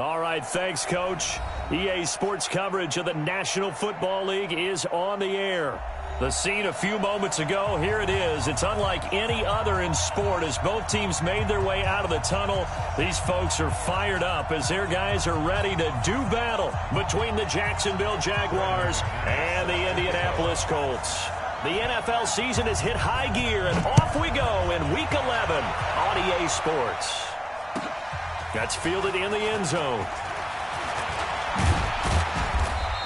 All right, thanks, Coach. EA Sports coverage of the National Football League is on the air. The scene a few moments ago, here it is. It's unlike any other in sport as both teams made their way out of the tunnel. These folks are fired up as their guys are ready to do battle between the Jacksonville Jaguars and the Indianapolis Colts. The NFL season has hit high gear, and off we go in Week 11 on EA Sports. That's fielded in the end zone.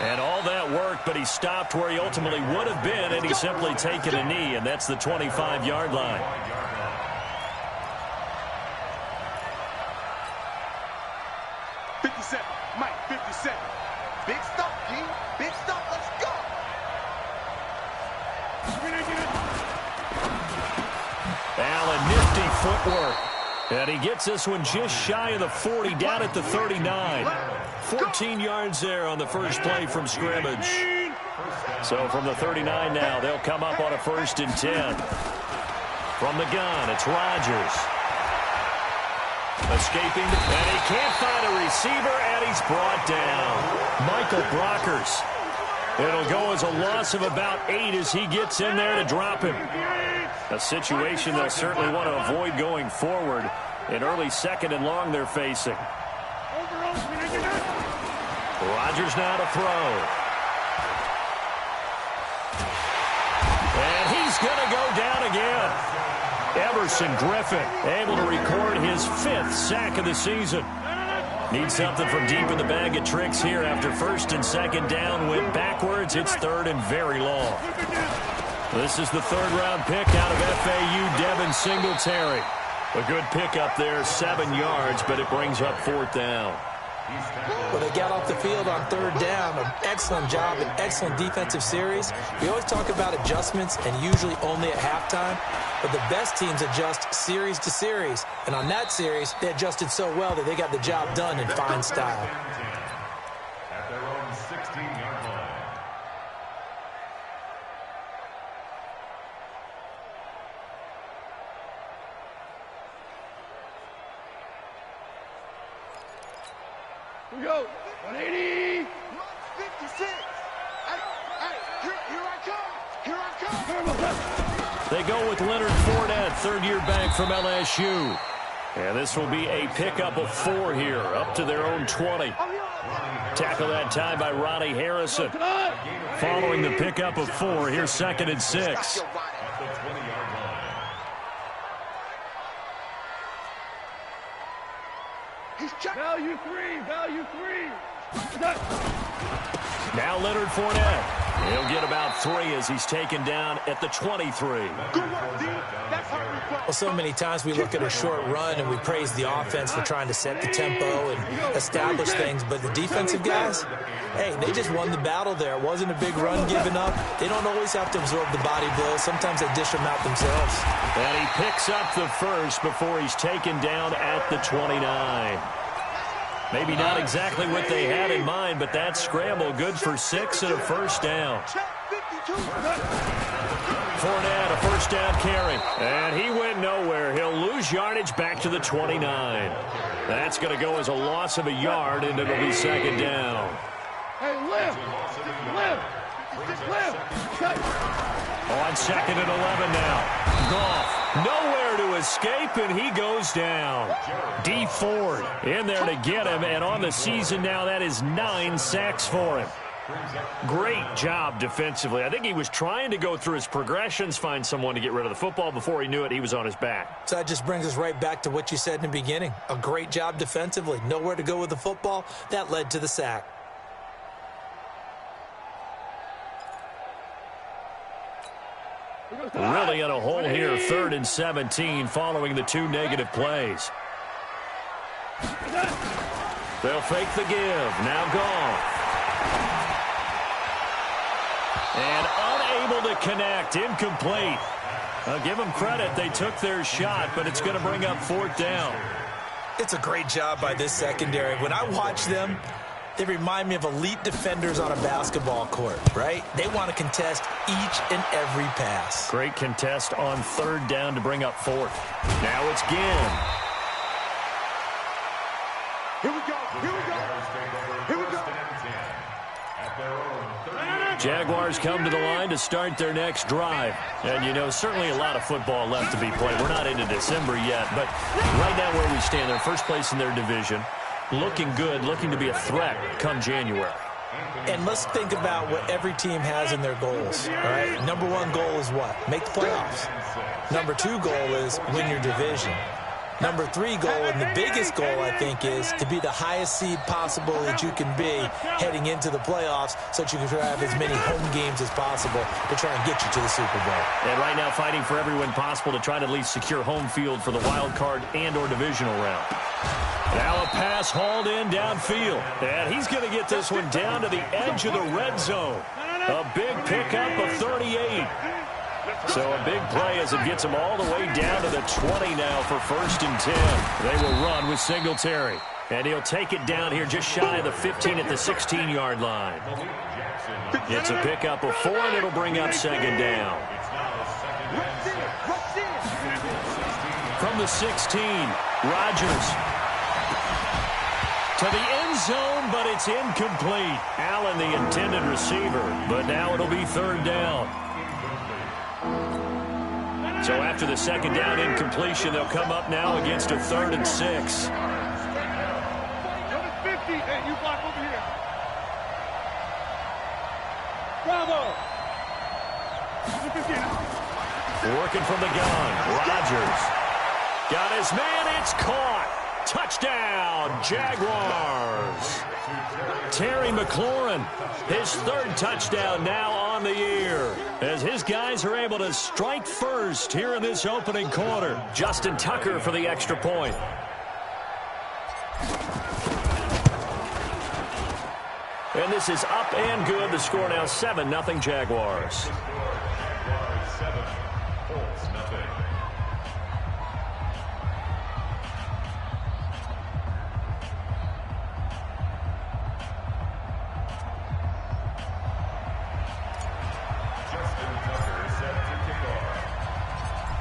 And all that worked, but he stopped where he ultimately would have been, and he's simply taken a knee, and that's the 25-yard line. Mike, 57. Big stop, G. Big stop. Let's go. Allen, nifty footwork. And he gets this one just shy of the 40, down at the 39. 14 yards there on the first play from scrimmage. So from the 39 now, they'll come up on a 1st and 10. From the gun, it's Rodgers. Escaping, and he can't find a receiver, and he's brought down. Michael Brockers. It'll go as a loss of about 8 as he gets in there to drop him. A situation they'll certainly want to avoid going forward. In early 2nd and long they're facing. Rodgers now to throw. And he's going to go down again. Emerson Griffin able to record his 5th sack of the season. Needs something from deep in the bag of tricks here after 1st and 2nd down. Went backwards. It's 3rd and very long. This is the 3rd-round pick out of FAU, Devin Singletary. A good pickup there, 7 yards, but it brings up 4th down. Well, they got off the field on 3rd down. An excellent job, an excellent defensive series. We always talk about adjustments, and usually only at halftime. But the best teams adjust series to series. And on that series, they adjusted so well that they got the job done in fine style. At their own 16-yard line. Here we go. 180. 56. Here I come. Here I come. They go with Leonard Fournette, 3rd-year back from LSU. And this will be a pickup of 4 here, up to their own 20. Tackle that time by Ronnie Harrison. Following the pickup of 4, here's 2nd and 6. Value 3. Value 3. Now Leonard Fournette. He'll get about 3 as he's taken down at the 23. Well, so many times we look at a short run and we praise the offense for trying to set the tempo and establish things. But the defensive guys, hey, they just won the battle there. It wasn't a big run given up. They don't always have to absorb the body blows. Sometimes they dish them out themselves. And he picks up the 1st before he's taken down at the 29. Maybe not exactly what they had in mind, but that scramble good for 6 and a 1st down. Fournette, a 1st down carry. And he went nowhere. He'll lose yardage back to the 29. That's going to go as a loss of a yard, and it'll be 2nd down. Hey, lift. On 2nd and 11 now. Goff. Nowhere to escape, and he goes down. D. Ford in there to get him, and on the season now, that is 9 sacks for him. Great job defensively. I think he was trying to go through his progressions, find someone to get rid of the football. Before he knew it, he was on his back. So that just brings us right back to what you said in the beginning. A great job defensively. Nowhere to go with the football. That led to the sack. Really in a hole here, 3rd and 17, following the 2 negative plays. They'll fake the give. Now Goff. And unable to connect. Incomplete. I'll give them credit. They took their shot, but it's going to bring up 4th down. It's a great job by this secondary. When I watch them, they remind me of elite defenders on a basketball court, right? They want to contest each and every pass. Great contest on 3rd down to bring up 4th. Now it's Ginn. Here we go. Here we go. Here we go. Jaguars come to the line to start their next drive. And, you know, certainly a lot of football left to be played. We're not into December yet, but right now where we stand, they're first place in their division. Looking good, looking to be a threat come January. And let's think about what every team has in their goals, all right? Number one goal is what? Make the playoffs. Number two goal is win your division. Number three goal, and the biggest goal, I think, is to be the highest seed possible that you can be heading into the playoffs so that you can have as many home games as possible to try and get you to the Super Bowl. And right now fighting for every win possible to try to at least secure home field for the wild card and or divisional round. Now a pass hauled in downfield. And he's going to get this one down to the edge of the red zone. A big pickup of 38. So a big play as it gets him all the way down to the 20 now for 1st and 10. They will run with Singletary. And he'll take it down here just shy of the 15 at the 16-yard line. It's a pickup of 4, and it'll bring up 2nd down. From the 16, Rodgers to the end zone, but it's incomplete. Allen, the intended receiver, but now it'll be 3rd down. So after the 2nd down incompletion, they'll come up now against a 3rd and 6. Hey, you block over here. Bravo. Working from the gun. Rodgers got his man. It's caught. Touchdown, Jaguars. Terry McLaurin, his 3rd touchdown now on the year, as his guys are able to strike first here in this opening quarter. Justin Tucker for the extra point. And this is up and good. The score now 7-0 Jaguars.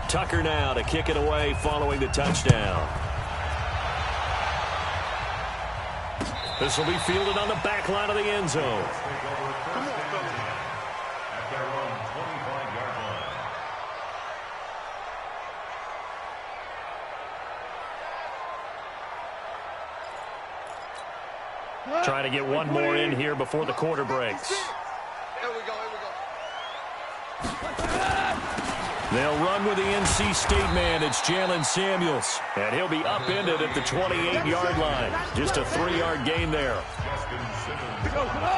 Tucker now to kick it away following the touchdown. This will be fielded on the back line of the end zone. Trying to get one more in here before the quarter breaks. Here we go. They'll run with the NC State man. It's Jalen Samuels. And he'll be upended at the 28-yard line. Just a 3-yard gain there.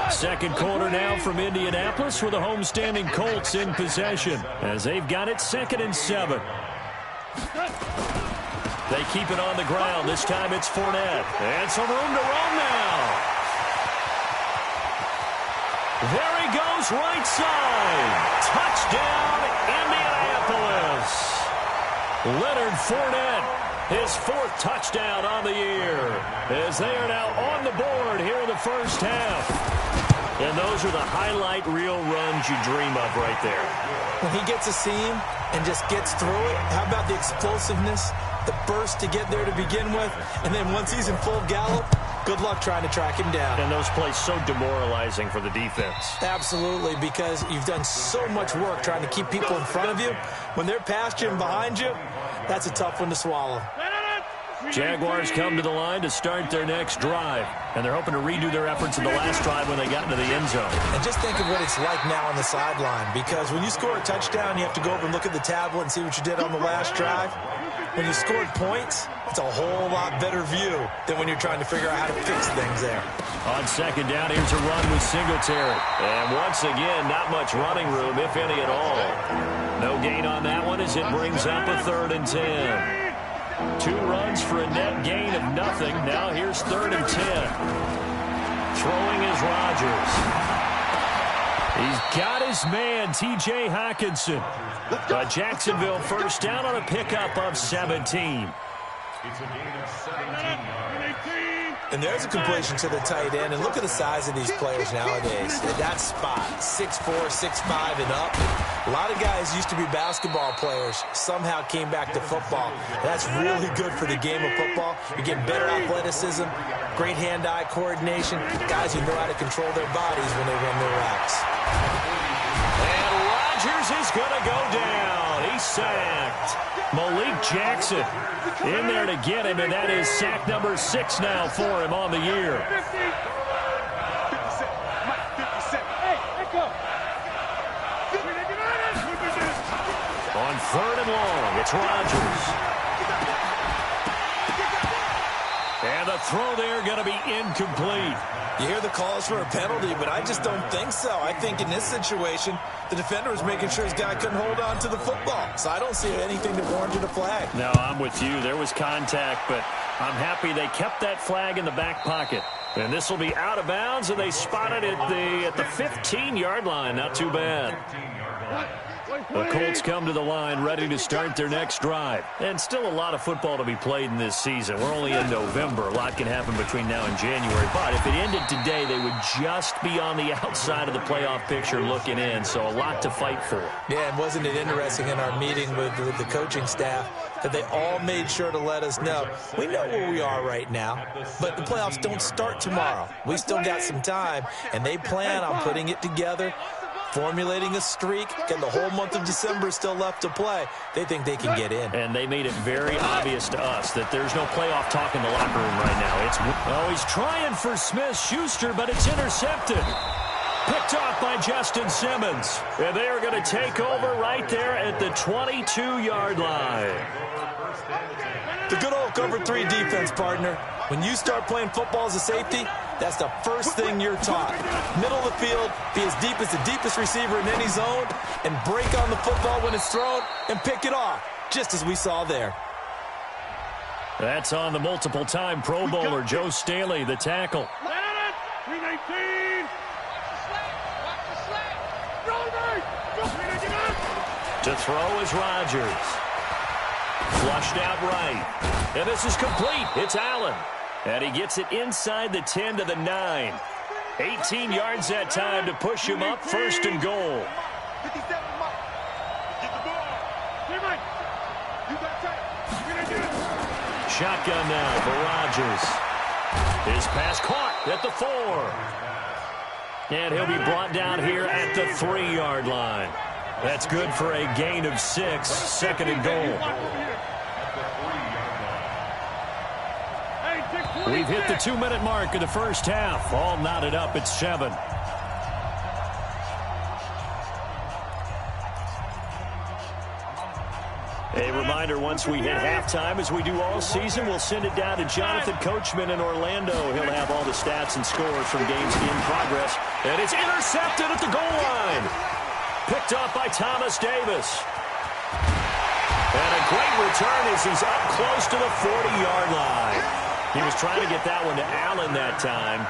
2nd quarter now from Indianapolis with the homestanding Colts in possession, as they've got it 2nd and 7. They keep it on the ground. This time it's Fournette. And some room to run now. There he goes, right side. Touchdown, Indianapolis. Leonard Fournette, his 4th touchdown on the year, as they are now on the board here in the first half. And those are the highlight reel runs you dream of right there. When he gets a seam and just gets through it, how about the explosiveness, the burst to get there to begin with, and then once he's in full gallop, good luck trying to track him down. And those plays so demoralizing for the defense. Absolutely, because you've done so much work trying to keep people in front of you. When they're past you and behind you, that's a tough one to swallow. Jaguars come to the line to start their next drive, and they're hoping to redo their efforts in the last drive when they got into the end zone. And just think of what it's like now on the sideline, because when you score a touchdown, you have to go over and look at the tablet and see what you did on the last drive. When you scored points, it's a whole lot better view than when you're trying to figure out how to fix things there. On 2nd down, here's a run with Singletary. And once again, not much running room, if any at all. No gain on that one as it brings up a 3rd and 10. 2 runs for a net gain of nothing. Now here's 3rd and 10. Throwing is Rodgers. He's got his man, T.J. Hockenson. Jacksonville first down on a pickup of 17. It's a gain of 17 yards. And there's a completion to the tight end. And look at the size of these players nowadays. At that spot, 6'4", 6'5", and up. A lot of guys used to be basketball players, somehow came back to football. That's really good for the game of football. You're getting better athleticism, great hand-eye coordination, guys who know how to control their bodies when they run their routes. And Rodgers is going to go down. He's sacked. Malik Jackson in there to get him, and that is sack number 6 now for him on the year. On 3rd and long, it's Rodgers. And the throw there going to be incomplete. You hear the calls for a penalty, but I just don't think so. I think in this situation, the defender was making sure his guy couldn't hold on to the football. So I don't see anything that warranted a flag. No, I'm with you. There was contact, but I'm happy they kept that flag in the back pocket. And this will be out of bounds, and they spotted it at the 15-yard line. Not too bad. The Colts come to the line ready to start their next drive. And still a lot of football to be played in this season. We're only in November. A lot can happen between now and January. But if it ended today, they would just be on the outside of the playoff picture looking in. So a lot to fight for. Yeah, and wasn't it interesting in our meeting with the coaching staff that they all made sure to let us know, we know where we are right now, but the playoffs don't start tomorrow. We still got some time, and they plan on putting it together, formulating a streak, and the whole month of December is still left to play. They think they can get in. And they made it very obvious to us that there's no playoff talk in the locker room right now. He's trying for Smith-Schuster, but it's intercepted. Picked off by Justin Simmons. And they are going to take over right there at the 22-yard line. The good old cover 3 defense, partner. When you start playing football as a safety, that's the first thing you're taught. Middle of the field, be as deep as the deepest receiver in any zone, and break on the football when it's thrown and pick it off, just as we saw there. That's on the multiple-time Pro Bowler, Joe Staley, the tackle. 319. To throw is Rodgers. Flushed out right. And this is complete. It's Allen. And he gets it inside the 10 to the 9. 18 yards that time to push him up, 1st and goal. Shotgun now for Rodgers. His pass caught at the 4. And he'll be brought down here at the 3-yard line. That's good for a gain of 6, 2nd and goal. We've hit the 2-minute mark of the first half. All knotted up at 7. A reminder, once we hit halftime, as we do all season, we'll send it down to Jonathan Coachman in Orlando. He'll have all the stats and scores from games in progress. And it's intercepted at the goal line. Picked off by Thomas Davis. And a great return as he's up close to the 40-yard line. He was trying to get that one to Allen that time.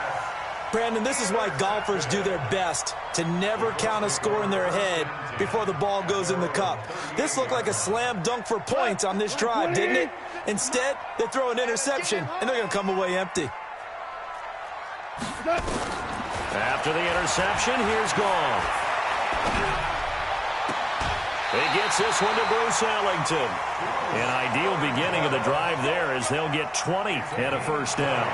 Brandon, this is why golfers do their best to never count a score in their head before the ball goes in the cup. This looked like a slam dunk for points on this drive, didn't it? Instead, they throw an interception, and they're going to come away empty. After the interception, here's Goff. He gets this one to Bruce Ellington. An ideal beginning of the drive there as they'll get 20 and a 1st down.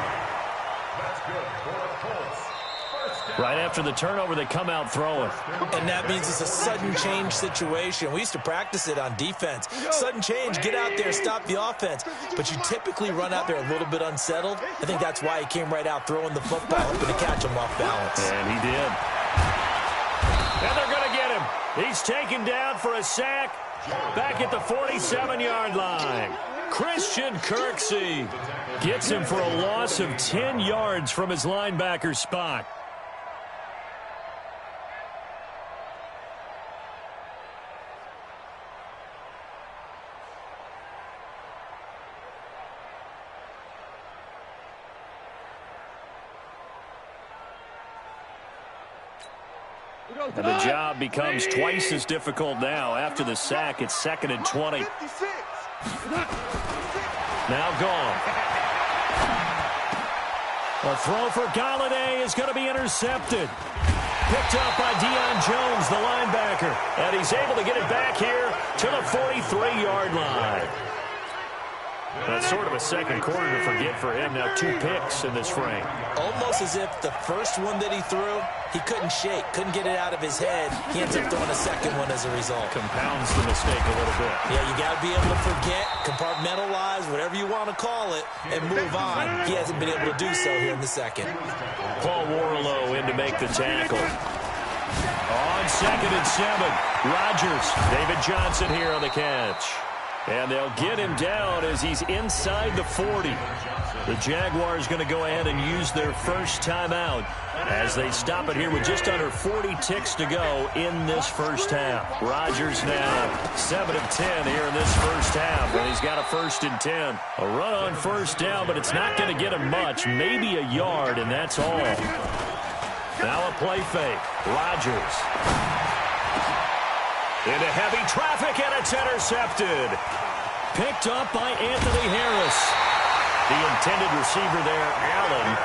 Right after the turnover, they come out throwing. And that means it's a sudden change situation. We used to practice it on defense. Sudden change, get out there, stop the offense. But you typically run out there a little bit unsettled. I think that's why he came right out throwing the football, hoping to catch him off balance. And he did. And they're going to get him. He's taken down for a sack back at the 47-yard line. Christian Kirksey gets him for a loss of 10 yards from his linebacker spot. And the job becomes twice as difficult now. After the sack, it's 2nd and 20. Now gone. A throw for Galladay is going to be intercepted. Picked up by Deion Jones, the linebacker. And he's able to get it back here to the 43-yard line. That's sort of a second quarter to forget for him. Now 2 picks in this frame. Almost as if the first one that he threw, he couldn't shake, couldn't get it out of his head. He ends up throwing a second one as a result. Compounds the mistake a little bit. Yeah, you got to be able to forget, compartmentalize, whatever you want to call it, and move on. He hasn't been able to do so here in the second. Paul Warlow in to make the tackle. On 2nd and 7, Rodgers. David Johnson here on the catch. And they'll get him down as he's inside the 40. The Jaguars going to go ahead and use their first timeout as they stop it here with just under 40 ticks to go in this first half. Rodgers now 7 of 10 here in this first half, and he's got a 1st and 10. A run on first down, but it's not going to get him much, maybe a yard, and that's all. Now a play fake. Rodgers into heavy traffic, and it's intercepted. Picked up by Anthony Harris. The intended receiver there, Allen.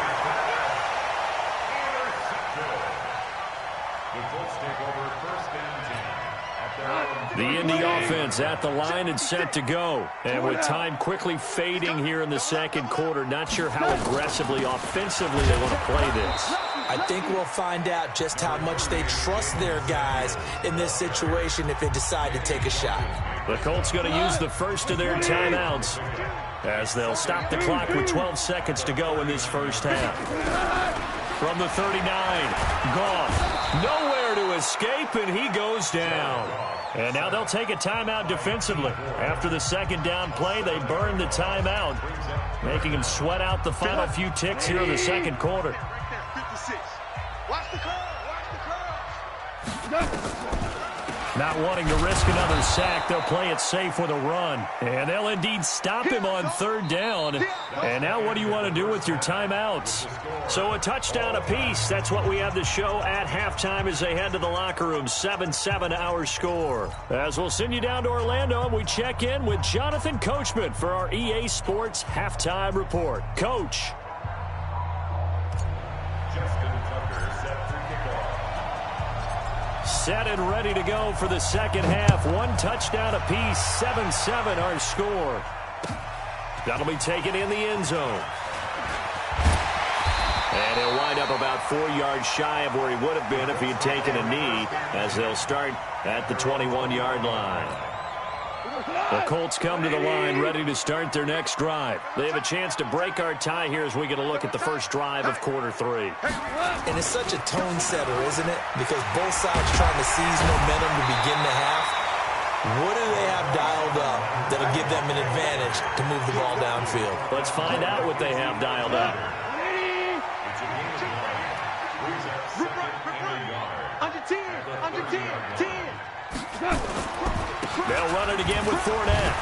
The Indy offense at the line and set to go. And with time quickly fading here in the second quarter, not sure how aggressively, offensively they want to play this. I think we'll find out just how much they trust their guys in this situation if they decide to take a shot. The Colts going to use the first of their timeouts as they'll stop the clock with 12 seconds to go in this first half. From the 39, Goff, nowhere to escape, and he goes down. And now they'll take a timeout defensively. After the second down play, they burn the timeout, making him sweat out the final few ticks here in the second quarter. Watch the curl. Not wanting to risk another sack, they'll play it safe with a run. And they'll indeed stop him on 3rd down. And now what do you want to do with your timeouts? So a touchdown apiece. That's what we have the show at halftime as they head to the locker room. 7-7 our score. As we'll send you down to Orlando, and we check in with Jonathan Coachman for our EA Sports Halftime Report. Coach. Set and ready to go for the second half. 1 touchdown apiece, 7-7 our score. That'll be taken in the end zone. And he'll wind up about 4 yards shy of where he would have been if he had taken a knee, as they'll start at the 21-yard line. The Colts come to the line ready to start their next drive. They have a chance to break our tie here as we get a look at the first drive of quarter 3. And it's such a tone setter, isn't it? Because both sides trying to seize momentum to begin the half. What do they have dialed up that'll give them an advantage to move the ball downfield? Let's find out what they have dialed up. Under 10. They'll run it again with Fournette.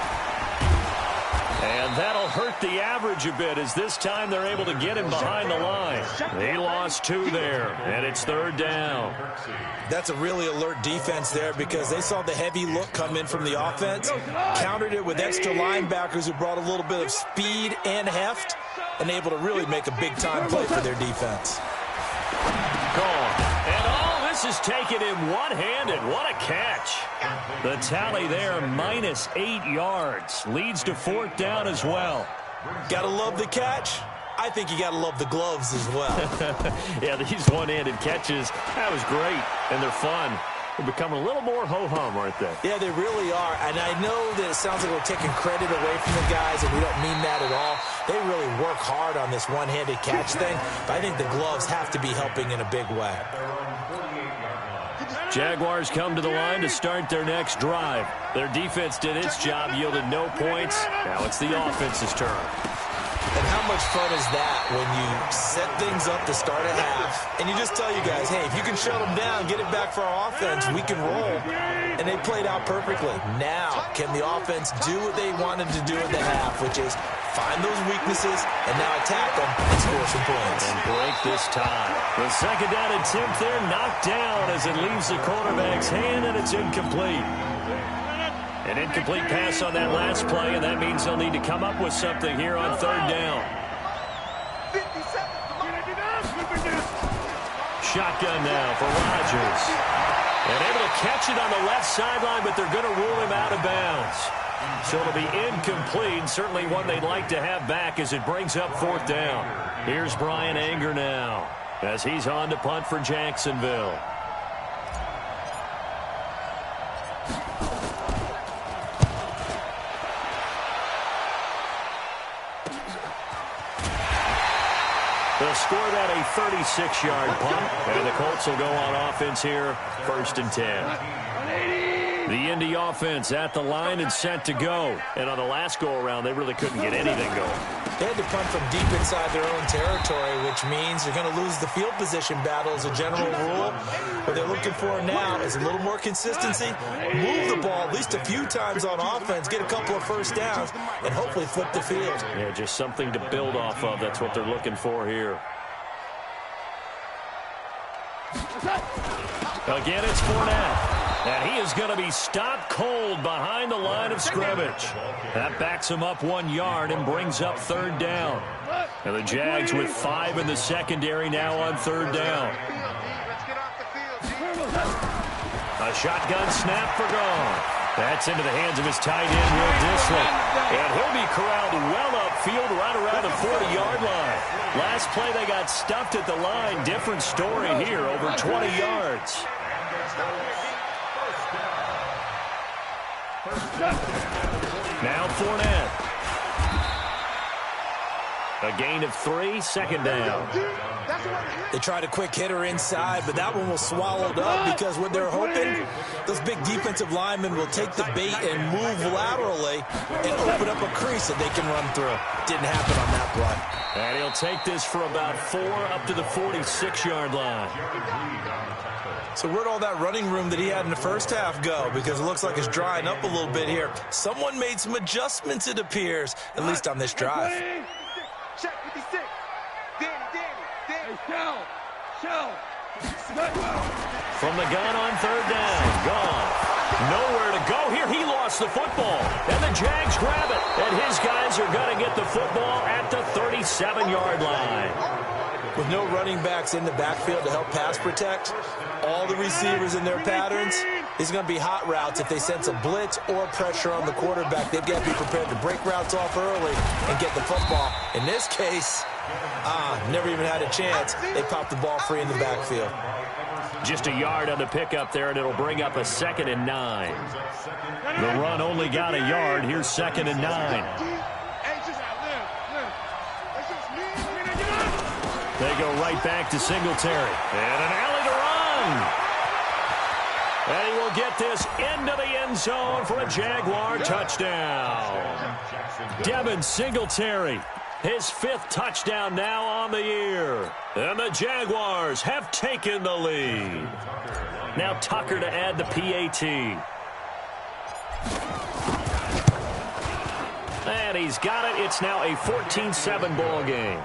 And that'll hurt the average a bit, as this time they're able to get him behind the line. He lost 2 there, and it's 3rd down. That's a really alert defense there, because they saw the heavy look come in from the offense, countered it with extra linebackers who brought a little bit of speed and heft, and able to really make a big-time play for their defense. Gone. And all this is taken in one-handed. What a catch. The tally there, -8 yards. Leads to 4th down as well. Gotta love the catch. I think you gotta love the gloves as well. Yeah, these one-handed catches, that was great, and they're fun. They're becoming a little more ho-hum, aren't they? Yeah, they really are. And I know that it sounds like we're taking credit away from the guys, and we don't mean that at all. They really work hard on this one-handed catch thing, but I think the gloves have to be helping in a big way. Jaguars come to the line to start their next drive. Their defense did its job, yielded no points. Now it's the offense's turn. And how much fun is that when you set things up to start a half, and you just tell you guys, hey, if you can shut them down, get it back for our offense, we can roll. And they played out perfectly. Now, can the offense do what they wanted to do in the half, which is find those weaknesses and now attack them and score some points. And break this tie. The second down attempt there knocked down as it leaves the quarterback's hand, and it's incomplete. An incomplete pass on that last play, and that means they'll need to come up with something here on 3rd down. shotgun now for Rodgers. And able to catch it on the left sideline, but they're going to rule him out of bounds. So it'll be incomplete, certainly one they'd like to have back as it brings up 4th down. Here's Brian Anger now as he's on to punt for Jacksonville. They'll score that a 36-yard punt, and the Colts will go on offense here, 1st and 10. The Indy offense at the line and set to go. And on the last go-around, they really couldn't get anything going. They had to punt from deep inside their own territory, which means you're going to lose the field position battle as a general rule. What they're looking for now is a little more consistency, move the ball at least a few times on offense, get a couple of first downs, and hopefully flip the field. Yeah, just something to build off of. That's what they're looking for here. Again, it's Fournette. And he is going to be stopped cold behind the line of scrimmage. That backs him up 1 yard and brings up 3rd down. And the Jags with 5 in the secondary now on 3rd down. A shotgun snap for gone. That's into the hands of his tight end, Will Dissly. And he'll be corralled well upfield right around the 40-yard line. Last play they got stuffed at the line. Different story here, over 20 yards. Now Fournette. A gain of 3, 2nd down. They tried a quick hitter inside, but that one was swallowed up because what they're hoping, those big defensive linemen will take the bait and move laterally and open up a crease that they can run through. Didn't happen on that play. And he'll take this for about 4 up to the 46-yard line. So where'd all that running room that he had in the first half go? Because it looks like it's drying up a little bit here. Someone made some adjustments, it appears, at least on this drive. Check 56. Danny. From the gun on 3rd down. Gone. Nowhere to go here. He lost the football. And the Jags grab it. And his guys are going to get the football at the 37-yard line. With no running backs in the backfield to help pass protect, all the receivers in their patterns, these are going to be hot routes. If they sense a blitz or pressure on the quarterback, they've got to be prepared to break routes off early and get the football. In this case, never even had a chance. They popped the ball free in the backfield. Just a yard on the pickup there, and it'll bring up a 2nd and 9. The run only got a yard. Here's 2nd and 9. They go right back to Singletary. And an alley to run. And he will get this into the end zone for a Jaguar touchdown. Devin Singletary, his 5th touchdown now on the year. And the Jaguars have taken the lead. Now Tucker to add the PAT. And he's got it. It's now a 14-7 ball game.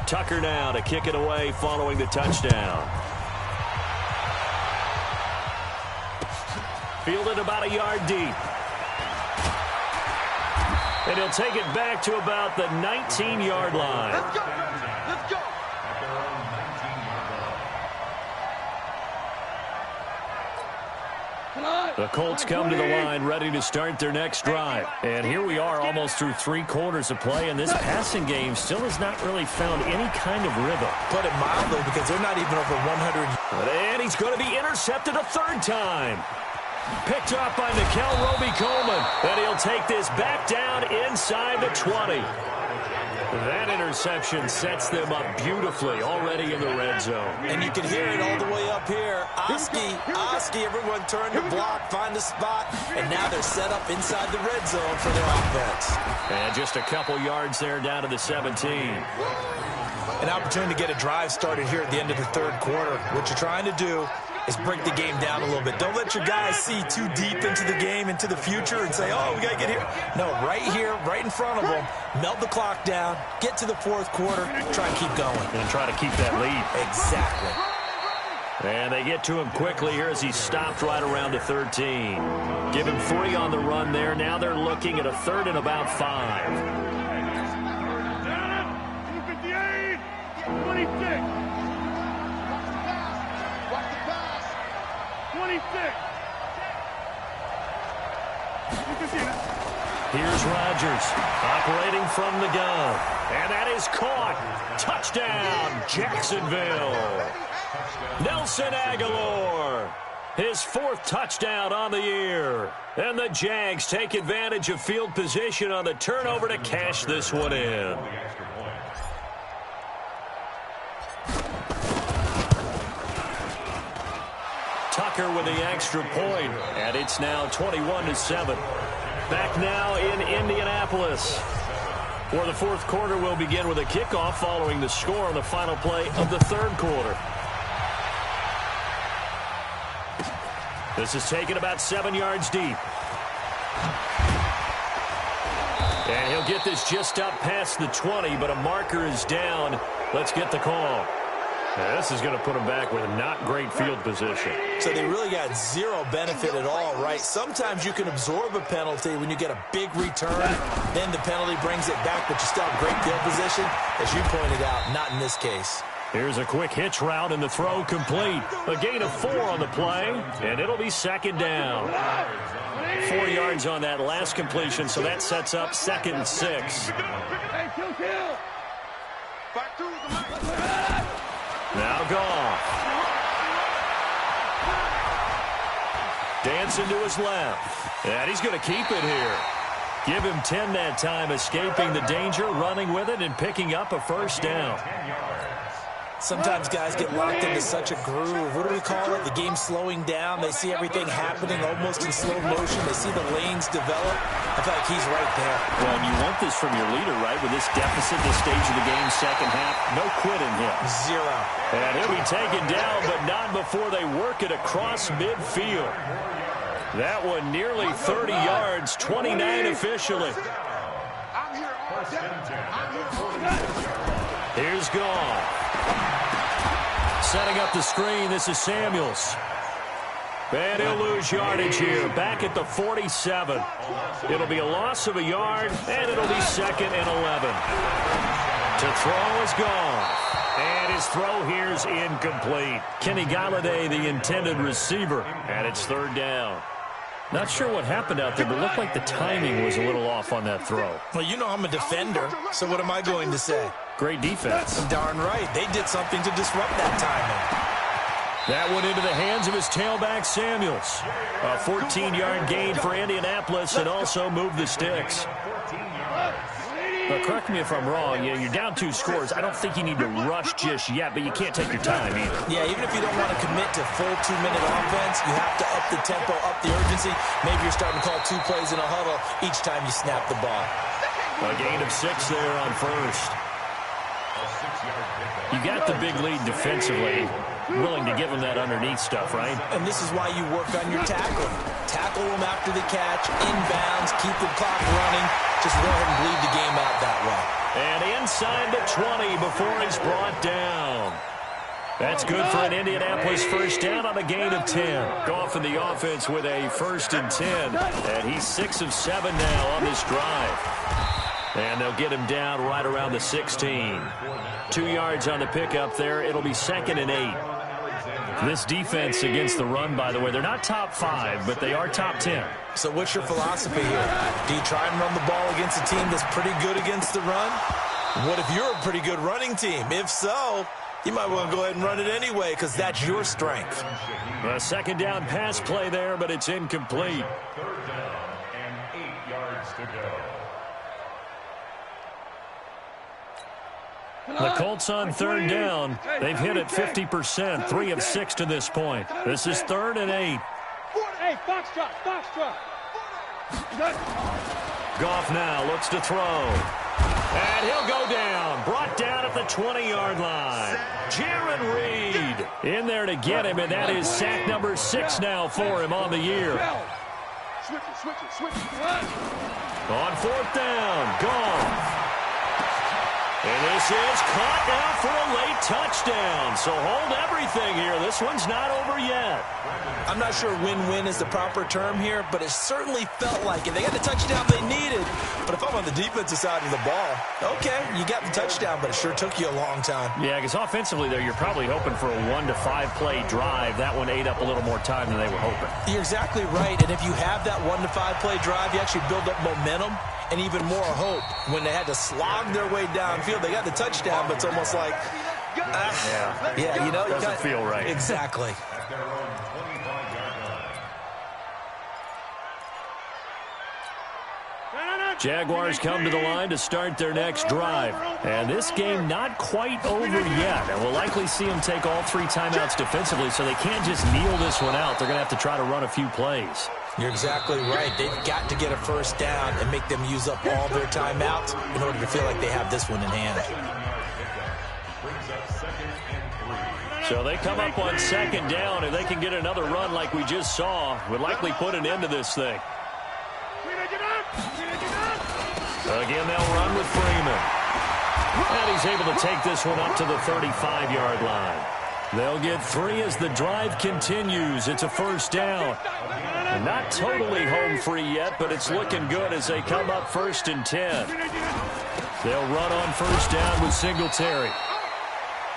Tucker now to kick it away following the touchdown. Fielded about a yard deep. And he'll take it back to about the 19-yard line. Let's go. Let's go. The Colts come to the line ready to start their next drive. And here we are almost through 3 quarters of play, and this passing game still has not really found any kind of rhythm. Put it mildly, because they're not even over 100. And he's going to be intercepted a 3rd time. Picked up by Nickel Roby-Coleman. And he'll take this back down inside the 20. That interception sets them up beautifully already in the red zone. And you can hear it all the way up here. Oski, everyone turn to block, find a spot, and now they're set up inside the red zone for their offense. And just a couple yards there down to the 17. An opportunity to get a drive started here at the end of the 3rd quarter. What you're trying to do is break the game down a little bit. Don't let your guys see too deep into the game, into the future, and say, oh, we got to get here. No, right here, right in front of them, melt the clock down, get to the fourth quarter, try and keep going. And try to keep that lead. Exactly. And they get to him quickly here as he stopped right around the 13. Give him 3 on the run there. Now they're looking at a 3rd and about 5. 258, 26. 26. Here's Rodgers operating from the gun. And that is caught. Touchdown, Jacksonville. Nelson Aguilar, his 4th touchdown on the year. And the Jags take advantage of field position on the turnover to cash this one in. Tucker with the extra point, and it's now 21-7. Back now in Indianapolis, where the fourth quarter will begin with a kickoff following the score on the final play of the 3rd quarter. This is taken about 7 yards deep. And he'll get this just up past the 20, but a marker is down. Let's get the call. Now, this is going to put them back with a not great field position. So they really got zero benefit at all, right? Sometimes you can absorb a penalty when you get a big return. Then the penalty brings it back, but you still have great field position. As you pointed out, not in this case. Here's a quick hitch route, and the throw complete. A gain of 4 on the play, and it'll be 2nd down. 4 yards on that last completion, so that sets up 2nd and 6. Now Goff. Dancing to his left. And he's going to keep it here. Give him 10 that time, escaping the danger, running with it, and picking up a 1st down. Sometimes guys get locked into such a groove. What do we call it? The game slowing down. They see everything happening almost in slow motion. They see the lanes develop. I feel like he's right there. Well, and you want this from your leader, right? With this deficit, this stage of the game, second half, no quitting him. 0. And he'll be taken down, but not before they work it across midfield. That one nearly 30 yards, 29 officially. Here's Goff. Setting up the screen, this is Samuels. And he'll lose yardage here, back at the 47. It'll be a loss of a yard, and it'll be 2nd and 11. To throw is Goff. And his throw here's incomplete. Kenny Galladay, the intended receiver, and it's 3rd down. Not sure what happened out there, but it looked like the timing was a little off on that throw. Well, you know I'm a defender, so what am I going to say? Great defense. Darn right. They did something to disrupt that timing. That went into the hands of his tailback, Samuels. A 14-yard gain for Indianapolis, and also moved the sticks. But correct me if I'm wrong, you're down 2 scores. I don't think you need to rush just yet, but you can't take your time either. Yeah, even if you don't want to commit to full 2-minute offense, you have to up the tempo, up the urgency. Maybe you're starting to call 2 plays in a huddle each time you snap the ball. A gain of 6 there on 1st. You got the big lead defensively. Willing to give them that underneath stuff, right? And this is why you work on your tackling. Tackle them after the catch, inbounds, keep the clock running. Just go ahead and bleed the game out that way. And inside the 20 before he's brought down. That's good for an Indianapolis 1st down on a gain of 10. Goff in the offense with a 1st and 10. And he's 6 of 7 now on this drive. And they'll get him down right around the 16. 2 yards on the pickup there. It'll be 2nd and 8. This defense against the run, by the way, they're not top 5, but they are top 10. So what's your philosophy here? Do you try and run the ball against a team that's pretty good against the run? What if you're a pretty good running team? If so, you might want to go ahead and run it anyway because that's your strength. A 2nd down pass play there, but it's incomplete. 3rd down and 8 yards to go. The Colts on 3rd down. They've hit it 50%, 3 of 6 to this point. This is 3rd and 8. Hey, foxtrot. Goff now looks to throw. And he'll go down. Brought down at the 20-yard line. Jaron Reed in there to get him, and that is sack number 6 now for him on the year. Switch it. On 4th down, Goff. And this is caught now for a late touchdown. So hold everything here. This one's not over yet. I'm not sure win-win is the proper term here, but it certainly felt like it. They got the touchdown they needed. But if I'm on the defensive side of the ball, okay, you got the touchdown, but it sure took you a long time. Yeah, because offensively there, you're probably hoping for a 1 to 5 play drive. That one ate up a little more time than they were hoping. You're exactly right. And if you have that 1 to 5 play drive, you actually build up momentum and even more hope. When they had to slog their way downfield, they got the touchdown, but it's almost like, you know, doesn't feel right. Exactly. Jaguars come to the line to start their next drive. And this game not quite over yet. And we'll likely see them take all 3 timeouts defensively, so they can't just kneel this one out. They're going to have to try to run a few plays. You're exactly right. They've got to get a first down and make them use up all their timeouts in order to feel like they have this one in hand. So they come up on 2nd down, and they can get another run like we just saw. Would likely put an end to this thing. Again, they'll run with Freeman. And he's able to take this one up to the 35-yard line. They'll get 3 as the drive continues. It's a first down. Not totally home free yet, but it's looking good as they come up 1st and 10. They'll run on first down with Singletary.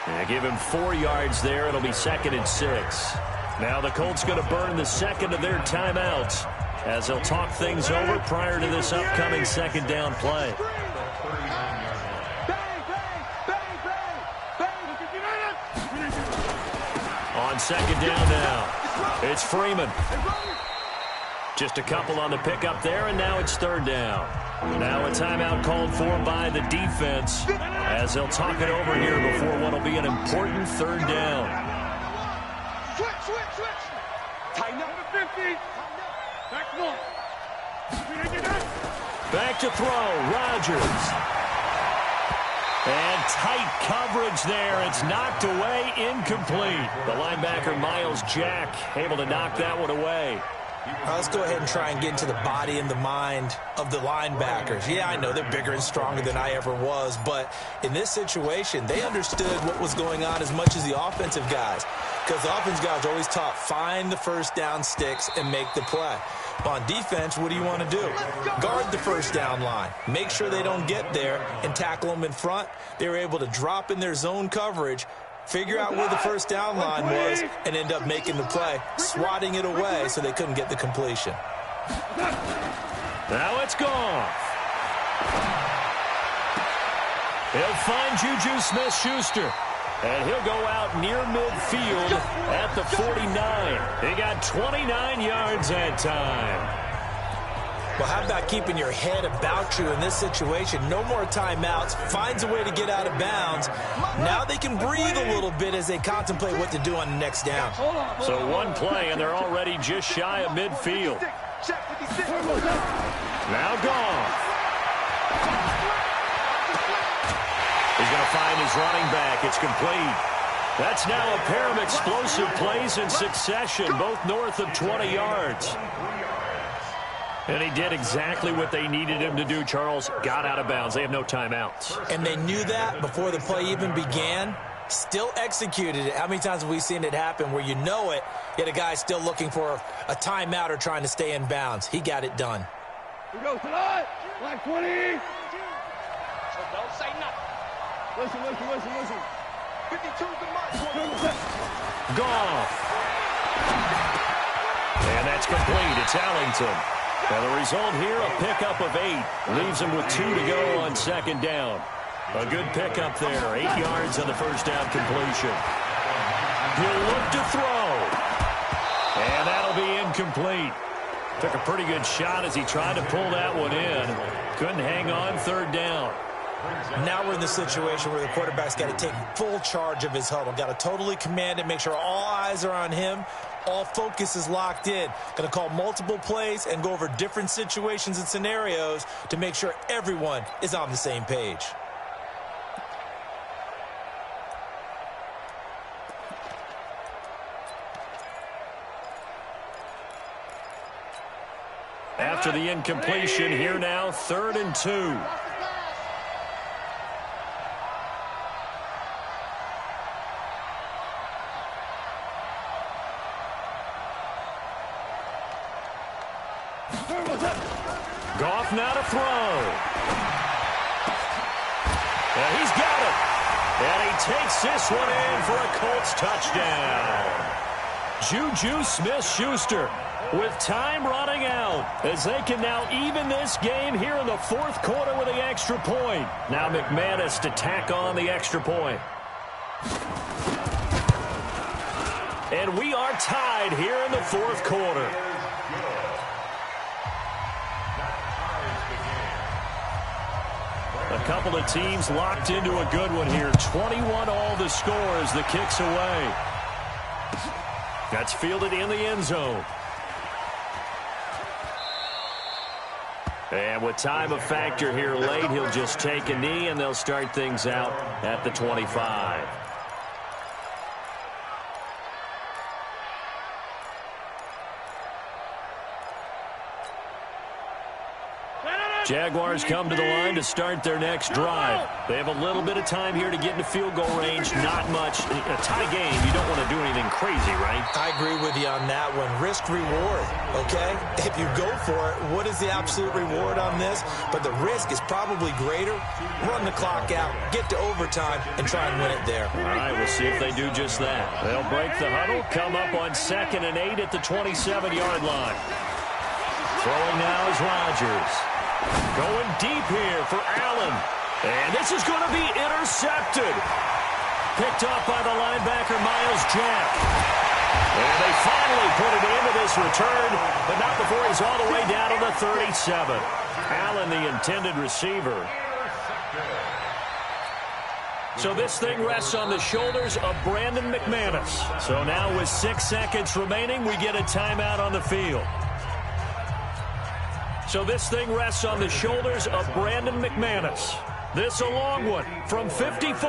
And give him 4 yards there. It'll be 2nd and 6. Now the Colts going to burn the second of their timeouts as they'll talk things over prior to this upcoming 2nd down play. On 2nd down now, it's Freeman. Just a couple on the pickup there, and now it's 3rd down. Now a timeout called for by the defense as they'll talk it over here before what will be an important 3rd down. Switch. Tighten up. 50. Back to throw, Rodgers. And tight coverage there. It's knocked away, incomplete. The linebacker, Miles Jack, able to knock that one away. Let's go ahead and try and get into the body and the mind of the linebackers. Yeah, I know they're bigger and stronger than I ever was, but in this situation, they understood what was going on as much as the offensive guys. Because the offensive guys are always taught, find the first down sticks and make the play. On defense, what do you want to do? Guard the first down line. Make sure they don't get there and tackle them in front. They were able to drop in their zone coverage, figure out where the first down line was, and end up making the play, swatting it away so they couldn't get the completion. Now it's Goff. He'll find Juju Smith-Schuster. And he'll go out near midfield at the 49. He got 29 yards that time. Well, how about keeping your head about you in this situation? No more timeouts. Finds a way to get out of bounds. Now they can breathe a little bit as they contemplate what to do on the next down. So 1 play, and they're already just shy of midfield. Now Goff. He's going to find his running back. It's complete. That's now a pair of explosive plays in succession, both north of 20 yards. And he did exactly what they needed him to do, Charles. Got out of bounds. They have no timeouts. And they knew that before the play even began. Still executed it. How many times have we seen it happen where you know it, yet a guy's still looking for a timeout or trying to stay in bounds? He got it done. Here goes tonight. Like 20. Don't say nothing. Listen. 52's the mark. Goff. And that's complete. It's Allington. And the result here, a pickup of 8. Leaves him with 2 to go on 2nd down. A good pickup there. 8 yards on the first down completion. He'll look to throw. And that'll be incomplete. Took a pretty good shot as he tried to pull that one in. Couldn't hang on 3rd down. Now we're in the situation where the quarterback's got to take full charge of his huddle. Got to totally command it, make sure all eyes are on him. All focus is locked in. Going to call multiple plays and go over different situations and scenarios to make sure everyone is on the same page. After the incompletion, here now, 3rd and 2. Goff now to throw. He's got it. And he takes this one in for a Colts touchdown. Juju Smith-Schuster with time running out as they can now even this game here in the 4th quarter with the extra point. Now McManus to tack on the extra point. And we are tied here in the 4th quarter. A couple of teams locked into a good one here. 21 all the score as the kick's away. That's fielded in the end zone. And with time a factor here late, he'll just take a knee and they'll start things out at the 25. Jaguars come to the line to start their next drive. They have a little bit of time here to get into field goal range. Not much. A tie game, you don't want to do anything crazy, right? I agree with you on that one. Risk reward, okay? If you go for it, what is the absolute reward on this? But the risk is probably greater. Run the clock out, get to overtime, and try and win it there. All right, we'll see if they do just that. They'll break the huddle, come up on 2nd and 8 at the 27-yard line. Throwing now is Rodgers. Going deep here for Allen. And this is going to be intercepted. Picked off by the linebacker, Miles Jack. And they finally put it into this return, but not before he's all the way down to the 37. Allen, the intended receiver. So this thing rests on the shoulders of Brandon McManus. So now with 6 seconds remaining, we get a timeout on the field. So this thing rests on the shoulders of Brandon McManus. This a long one from 54.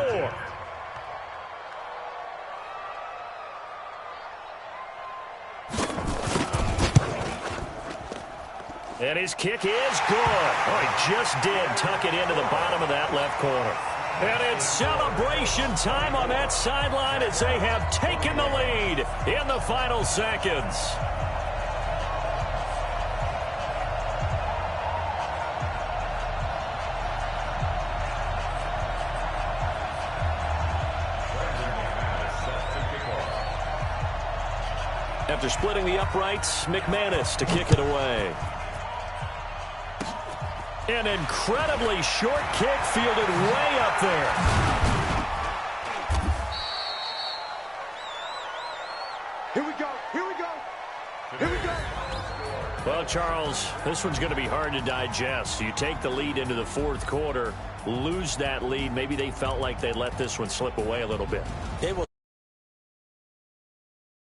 And his kick is good. Oh, he just did tuck it into the bottom of that left corner. And it's celebration time on that sideline as they have taken the lead in the final seconds. After splitting the uprights, McManus to kick it away. An incredibly short kick fielded way up there. Here we go, here we go, here we go. Well, Charles, this one's going to be hard to digest. You take the lead into the 4th quarter, lose that lead. Maybe they felt like they let this one slip away a little bit. They will